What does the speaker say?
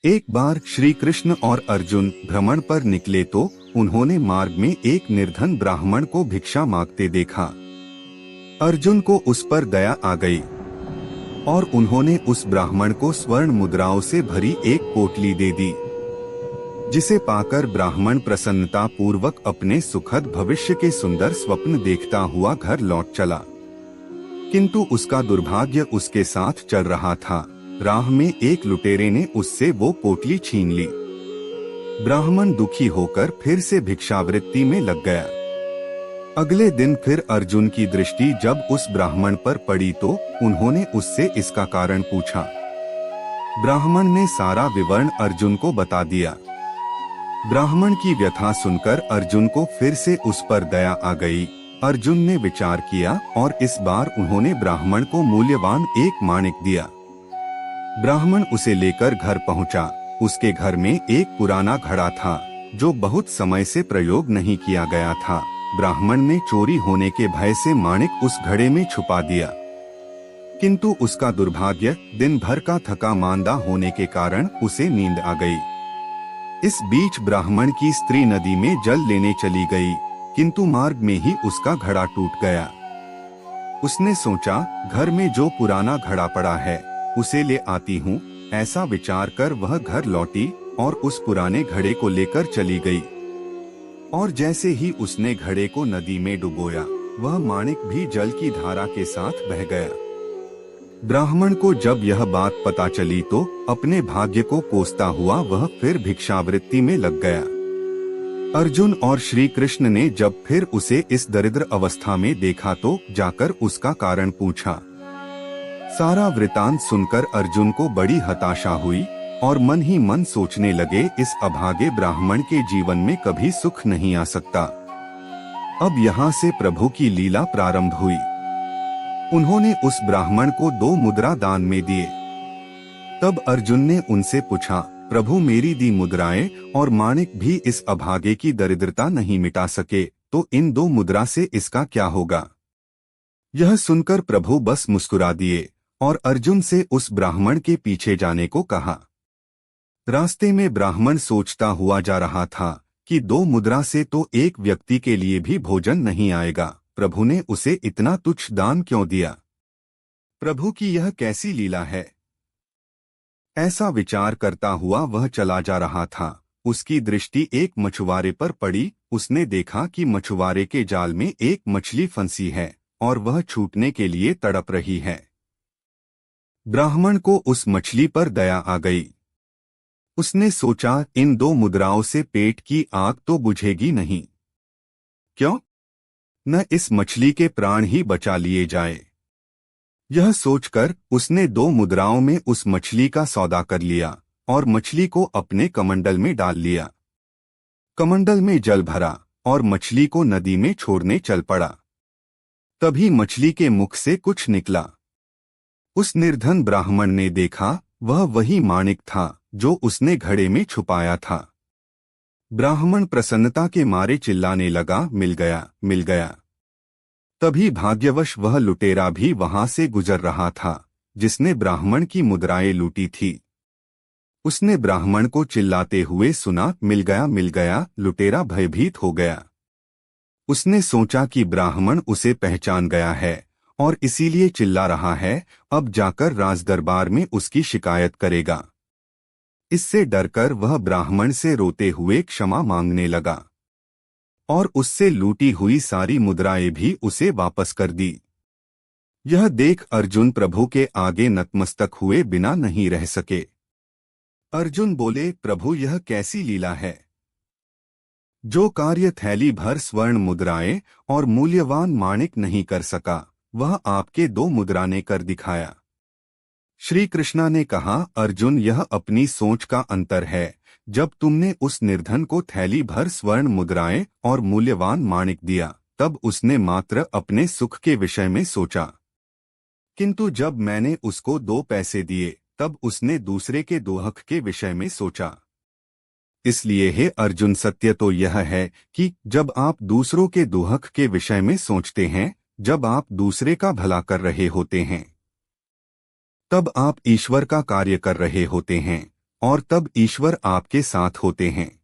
एक बार श्री कृष्ण और अर्जुन भ्रमण पर निकले तो उन्होंने मार्ग में एक निर्धन ब्राह्मण को भिक्षा मांगते देखा। अर्जुन को उस पर दया आ गई और उन्होंने उस ब्राह्मण को स्वर्ण मुद्राओं से भरी एक पोटली दे दी, जिसे पाकर ब्राह्मण प्रसन्नता पूर्वक अपने सुखद भविष्य के सुंदर स्वप्न देखता हुआ घर लौट चला। किंतु उसका दुर्भाग्य उसके साथ चल रहा था। राह में एक लुटेरे ने उससे वो पोटली छीन ली। ब्राह्मण दुखी होकर फिर से भिक्षावृत्ति में लग गया। अगले दिन फिर अर्जुन की दृष्टि जब उस ब्राह्मण पर पड़ी तो उन्होंने उससे इसका कारण पूछा। ब्राह्मण ने सारा विवरण अर्जुन को बता दिया। ब्राह्मण की व्यथा सुनकर अर्जुन को फिर से उस पर दया आ गई। अर्जुन ने विचार किया और इस बार उन्होंने ब्राह्मण को मूल्यवान एक माणिक दिया। ब्राह्मण उसे लेकर घर पहुंचा। उसके घर में एक पुराना घड़ा था जो बहुत समय से प्रयोग नहीं किया गया था। ब्राह्मण ने चोरी होने के भय से माणिक उस घड़े में छुपा दिया, किंतु उसका दुर्भाग्य दिन भर का थका मांदा होने के कारण उसे नींद आ गई। इस बीच ब्राह्मण की स्त्री नदी में जल लेने चली गई, किंतु मार्ग में ही उसका घड़ा टूट गया। उसने सोचा, घर में जो पुराना घड़ा पड़ा है उसे ले आती हूँ। ऐसा विचार कर वह घर लौटी और उस पुराने घड़े को लेकर चली गई। और जैसे ही उसने घड़े को नदी में डुबोया, वह माणिक भी जल की धारा के साथ बह गया। ब्राह्मण को जब यह बात पता चली तो अपने भाग्य को कोसता हुआ वह फिर भिक्षावृत्ति में लग गया। अर्जुन और श्री कृष्ण ने जब फिर उसे इस दरिद्र अवस्था में देखा तो जाकर उसका कारण पूछा। सारा वृतांत सुनकर अर्जुन को बड़ी हताशा हुई और मन ही मन सोचने लगे, इस अभागे ब्राह्मण के जीवन में कभी सुख नहीं आ सकता। अब यहाँ से प्रभु की लीला प्रारंभ हुई। उन्होंने उस ब्राह्मण को 2 मुद्रा दान में दिए। तब अर्जुन ने उनसे पूछा, प्रभु मेरी दी मुद्राएं और माणिक भी इस अभागे की दरिद्रता नहीं मिटा सके, तो इन 2 मुद्रा से इसका क्या होगा? यह सुनकर प्रभु बस मुस्कुरा दिए और अर्जुन से उस ब्राह्मण के पीछे जाने को कहा। रास्ते में ब्राह्मण सोचता हुआ जा रहा था कि 2 मुद्रा से तो एक व्यक्ति के लिए भी भोजन नहीं आएगा। प्रभु ने उसे इतना तुच्छ दान क्यों दिया? प्रभु की यह कैसी लीला है? ऐसा विचार करता हुआ वह चला जा रहा था। उसकी दृष्टि एक मछुआरे पर पड़ी। उसने देखा कि मछुआरे के जाल में एक मछली फंसी है और वह छूटने के लिए तड़प रही है। ब्राह्मण को उस मछली पर दया आ गई। उसने सोचा, इन 2 मुद्राओं से पेट की आग तो बुझेगी नहीं, क्यों न इस मछली के प्राण ही बचा लिए जाए। यह सोचकर उसने 2 मुद्राओं में उस मछली का सौदा कर लिया और मछली को अपने कमंडल में डाल लिया। कमंडल में जल भरा और मछली को नदी में छोड़ने चल पड़ा। तभी मछली के मुख से कुछ निकला। उस निर्धन ब्राह्मण ने देखा, वह वही माणिक था जो उसने घड़े में छुपाया था। ब्राह्मण प्रसन्नता के मारे चिल्लाने लगा, मिल गया, मिल गया। तभी भाग्यवश वह लुटेरा भी वहां से गुजर रहा था जिसने ब्राह्मण की मुद्राएं लूटी थी। उसने ब्राह्मण को चिल्लाते हुए सुना, मिल गया, मिल गया। लुटेरा भयभीत हो गया। उसने सोचा कि ब्राह्मण उसे पहचान गया है और इसीलिए चिल्ला रहा है। अब जाकर राजदरबार में उसकी शिकायत करेगा। इससे डरकर वह ब्राह्मण से रोते हुए क्षमा मांगने लगा और उससे लूटी हुई सारी मुद्राएं भी उसे वापस कर दी। यह देख अर्जुन प्रभु के आगे नतमस्तक हुए बिना नहीं रह सके। अर्जुन बोले, प्रभु यह कैसी लीला है? जो कार्य थैली भर स्वर्ण मुद्राएं और मूल्यवान माणिक नहीं कर सका, वह आपके 2 मुद्रा ने कर दिखाया। श्री कृष्णा ने कहा, अर्जुन यह अपनी सोच का अंतर है। जब तुमने उस निर्धन को थैली भर स्वर्ण मुद्राएं और मूल्यवान माणिक दिया, तब उसने मात्र अपने सुख के विषय में सोचा, किंतु जब मैंने उसको 2 पैसे दिए तब उसने दूसरे के दोहक के विषय में सोचा। इसलिए हे अर्जुन, सत्य तो यह है कि जब आप दूसरों के दोहक के विषय में सोचते हैं, जब आप दूसरे का भला कर रहे होते हैं, तब आप ईश्वर का कार्य कर रहे होते हैं और तब ईश्वर आपके साथ होते हैं।